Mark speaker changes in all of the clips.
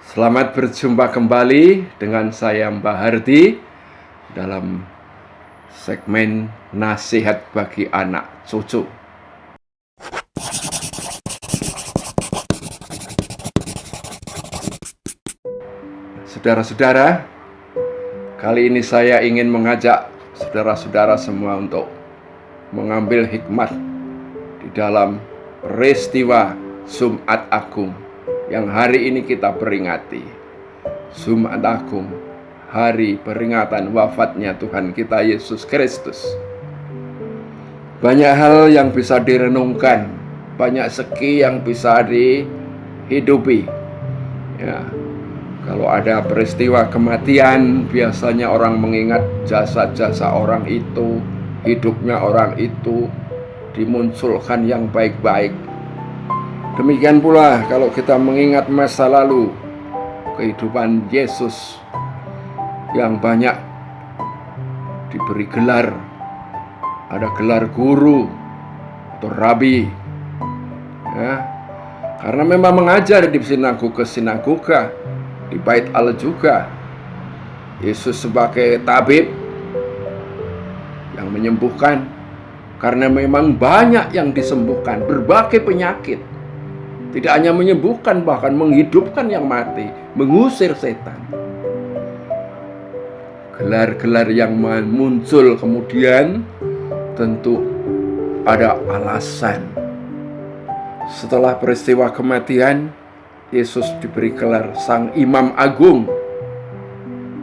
Speaker 1: Selamat berjumpa kembali dengan saya Mbah Hardi dalam segmen Nasihat bagi Anak Cucu. Saudara-saudara, kali ini saya ingin mengajak saudara-saudara semua untuk mengambil hikmat di dalam peristiwa Jumat Agung yang hari ini kita peringati. Jumat Agung, hari peringatan wafatnya Tuhan kita Yesus Kristus. Banyak hal yang bisa direnungkan, banyak segi yang bisa dihidupi. Ya, kalau ada peristiwa kematian, biasanya orang mengingat jasa-jasa orang itu, hidupnya orang itu, dimunculkan yang baik-baik. Demikian pula kalau kita mengingat masa lalu, kehidupan Yesus yang banyak diberi gelar. Ada gelar guru atau rabi, ya, karena memang mengajar di sinagoga, di Bait Allah juga. Yesus sebagai tabib yang menyembuhkan, karena memang banyak yang disembuhkan, berbagai penyakit. Tidak hanya menyembuhkan, bahkan menghidupkan yang mati, mengusir setan. Gelar-gelar yang muncul kemudian tentu ada alasan. Setelah peristiwa kematian, Yesus diberi gelar Sang Imam Agung,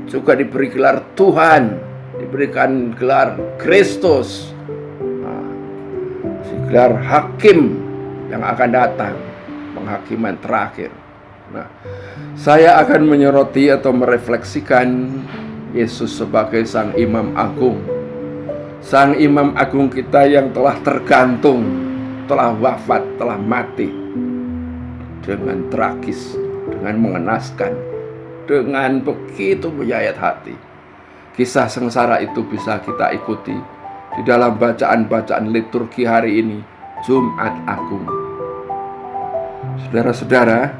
Speaker 1: juga diberi gelar Tuhan, diberikan gelar Kristus, gelar Hakim yang akan datang, penghakiman terakhir. Saya akan menyoroti atau merefleksikan Yesus sebagai Sang Imam Agung. Sang Imam Agung kita yang telah tergantung, telah wafat, telah mati dengan tragis, dengan mengenaskan, dengan begitu menyayat hati. Kisah sengsara itu bisa kita ikuti di dalam bacaan-bacaan liturgi hari ini, Jumat Agung. Saudara-saudara,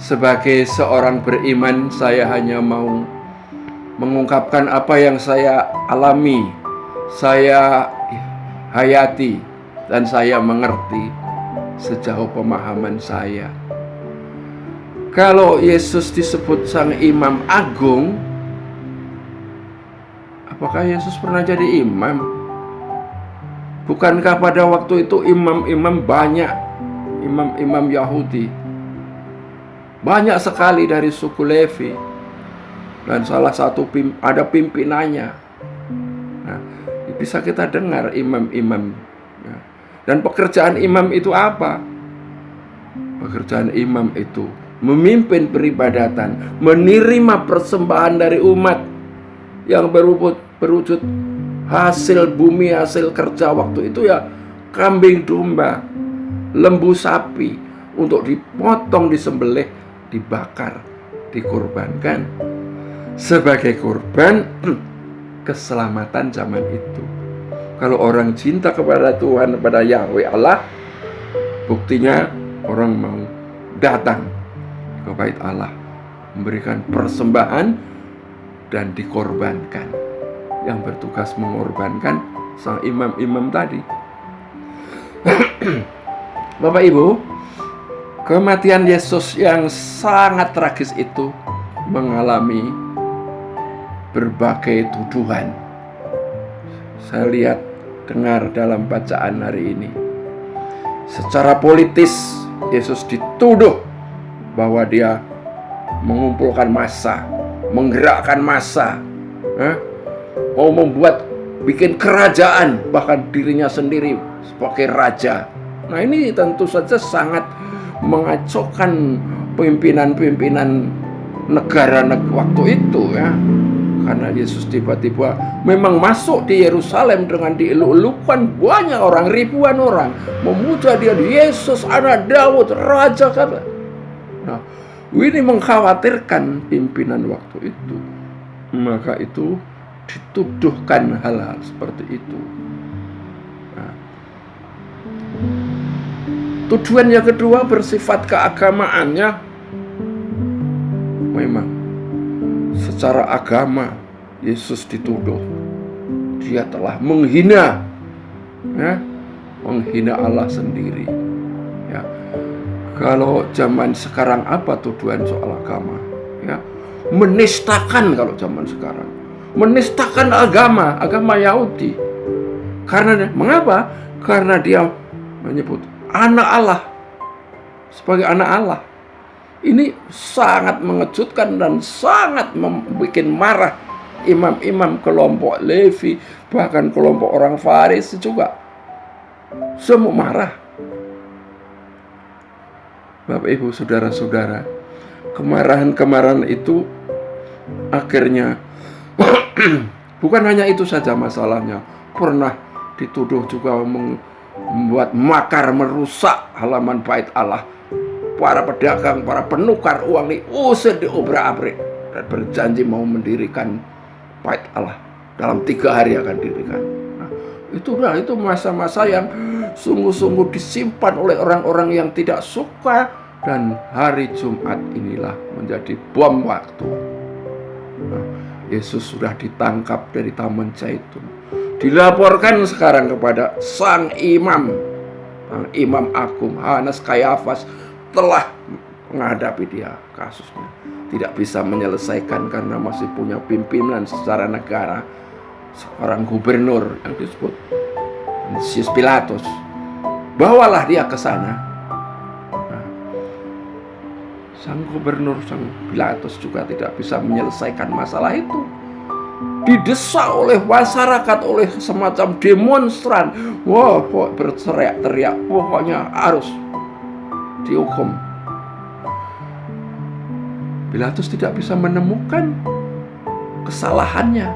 Speaker 1: sebagai seorang beriman, saya hanya mau mengungkapkan apa yang saya alami, saya hayati, dan saya mengerti sejauh pemahaman saya. Kalau Yesus disebut Sang Imam Agung, apakah Yesus pernah jadi imam? Bukankah pada waktu itu imam-imam banyak, imam-imam Yahudi banyak sekali dari suku Levi, dan salah satu ada pimpinannya. Nah, bisa kita dengar imam-imam. Dan pekerjaan imam itu apa? Pekerjaan imam itu memimpin peribadatan, menerima persembahan dari umat yang berwujud hasil bumi, hasil kerja waktu itu, ya, kambing domba, lembu sapi, untuk dipotong, disembelih, dibakar, dikorbankan sebagai korban keselamatan zaman itu. Kalau orang cinta kepada Tuhan, kepada Yahweh Allah, buktinya orang mau datang ke Bait Allah, memberikan persembahan dan dikorbankan. Yang bertugas mengorbankan sang imam-imam tadi. Bapak Ibu, kematian Yesus yang sangat tragis itu mengalami berbagai tuduhan. Saya lihat, dengar dalam bacaan hari ini, secara politis Yesus dituduh bahwa dia mengumpulkan massa, menggerakkan massa, mau membuat, bikin kerajaan, bahkan dirinya sendiri sebagai raja. Nah, ini tentu saja sangat mengacaukan pimpinan-pimpinan negara waktu itu, ya. Karena Yesus tiba-tiba memang masuk di Yerusalem dengan dieluk-elukan banyak orang, ribuan orang memuja dia, Yesus anak Daud, raja, kata. Nah, ini mengkhawatirkan pimpinan waktu itu. Maka itu dituduhkan hal-hal seperti itu. Nah, tuduhan yang kedua bersifat keagamaannya. memang secara agama Yesus dituduh dia telah menghina, ya, menghina Allah sendiri. Ya. Kalau zaman sekarang apa tuduhan soal agama? Ya, menistakan kalau zaman sekarang, menistakan agama Yahudi. Karena mengapa? Karena dia menyebut anak Allah sebagai anak Allah. Ini sangat mengejutkan dan sangat membuat marah imam-imam kelompok Levi, bahkan kelompok orang Farisi juga. Semua marah. Bapak Ibu, saudara-saudara, kemarahan itu akhirnya bukan hanya itu saja masalahnya. Pernah dituduh juga membuat makar merusak halaman bait Allah. Para pedagang, para penukar uang diusir, diobrak-abrik, dan berjanji mau mendirikan bait Allah. Dalam 3 hari akan didirikan. Nah, itu masa-masa yang sungguh-sungguh disimpan oleh orang-orang yang tidak suka. Dan hari Jumat inilah menjadi bom waktu. Nah, Yesus sudah ditangkap dari Taman Zaitun. Dilaporkan sekarang kepada sang imam agung, Hanas Kayafas, telah menghadapi dia kasusnya. Tidak bisa menyelesaikan karena masih punya pimpinan secara negara, seorang gubernur yang disebut Pontius Pilatus. Bawalah dia ke sana. Nah, sang gubernur, sang Pilatus juga tidak bisa menyelesaikan masalah itu. Didesak oleh masyarakat, oleh semacam demonstran. Wah, berteriak-teriak, pokoknya harus dihukum. Pilatus tidak bisa menemukan kesalahannya.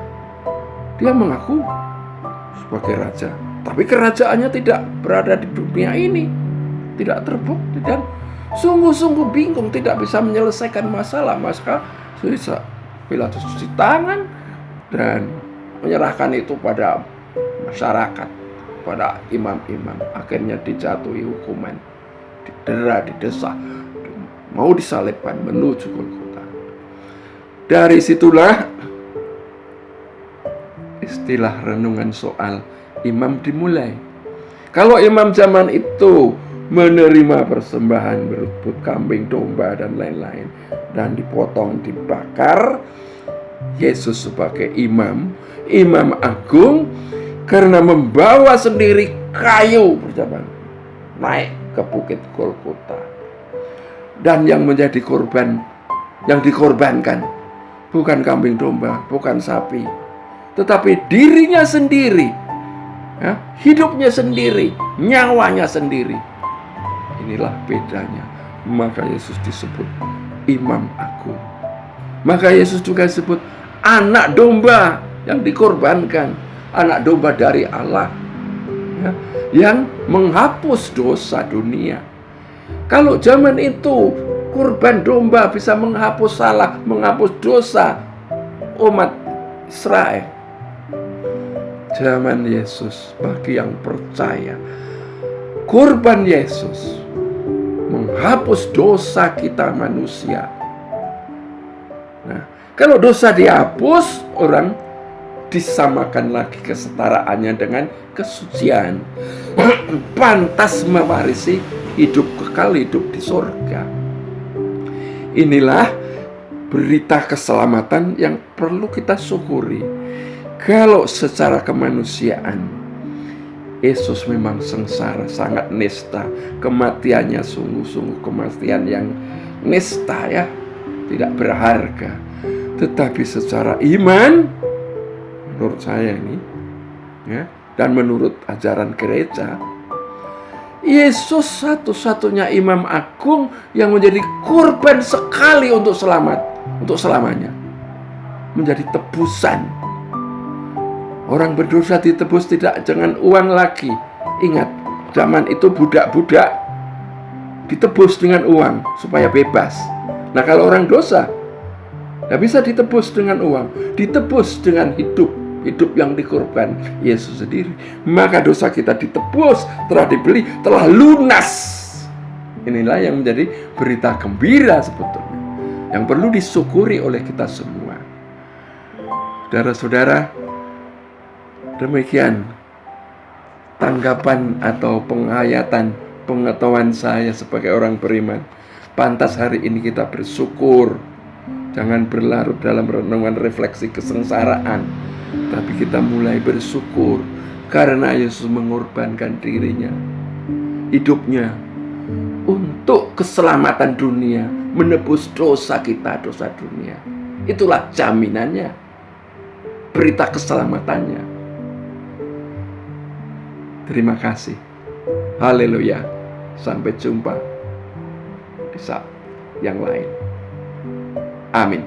Speaker 1: Dia mengaku sebagai raja, tapi kerajaannya tidak berada di dunia ini, tidak terbukti, dan sungguh-sungguh bingung, tidak bisa menyelesaikan masalah. Maka Pilatus cuci tangan dan menyerahkan itu pada masyarakat, pada imam-imam. Akhirnya dijatuhi hukuman, didera, didesak, mau disalibkan menuju Golgota. Dari situlah istilah renungan soal imam dimulai. Kalau imam zaman itu menerima persembahan berupa kambing, domba, dan lain-lain, dan dipotong, dibakar, Yesus sebagai imam agung, karena membawa sendiri kayu berjabang, naik ke bukit Golgota. Dan yang menjadi korban, yang dikorbankan, bukan kambing domba, bukan sapi, tetapi dirinya sendiri, ya, hidupnya sendiri, nyawanya sendiri. Inilah bedanya. Maka Yesus disebut imam agung. Maka Yesus juga disebut anak domba yang dikorbankan, anak domba dari Allah, ya, yang menghapus dosa dunia. Kalau zaman itu kurban domba bisa menghapus salah, menghapus dosa umat Israel, zaman Yesus bagi yang percaya, kurban Yesus menghapus dosa kita manusia. Nah, kalau dosa dihapus, orang disamakan lagi kesetaraannya dengan kesucian. Pantas mewarisi hidup kekal, hidup di surga. Inilah berita keselamatan yang perlu kita syukuri. Kalau secara kemanusiaan, Yesus memang sengsara, sangat nista. Kematiannya sungguh-sungguh kematian yang nista, ya, tidak berharga. Tetapi secara iman, menurut saya ini, ya, dan menurut ajaran gereja, Yesus satu-satunya imam agung yang menjadi kurban sekali untuk selamat, untuk selamanya, menjadi tebusan. Orang berdosa ditebus tidak dengan uang lagi. Ingat, zaman itu budak-budak ditebus dengan uang supaya bebas. Nah, kalau orang dosa tidak bisa ditebus dengan uang, ditebus dengan hidup yang dikorban Yesus sendiri. Maka dosa kita ditebus, telah dibeli, telah lunas. Inilah yang menjadi berita gembira sebetulnya. yang perlu disyukuri oleh kita semua. Saudara-saudara, demikian tanggapan atau penghayatan pengetahuan saya sebagai orang beriman. Pantas hari ini kita bersyukur. Jangan berlarut dalam renungan refleksi kesengsaraan, tapi kita mulai bersyukur karena Yesus mengorbankan dirinya, hidupnya, untuk keselamatan dunia, menebus dosa kita, dosa dunia. Itulah jaminannya, berita keselamatannya. Terima kasih. Haleluya. Sampai jumpa di saat yang lain. Amin.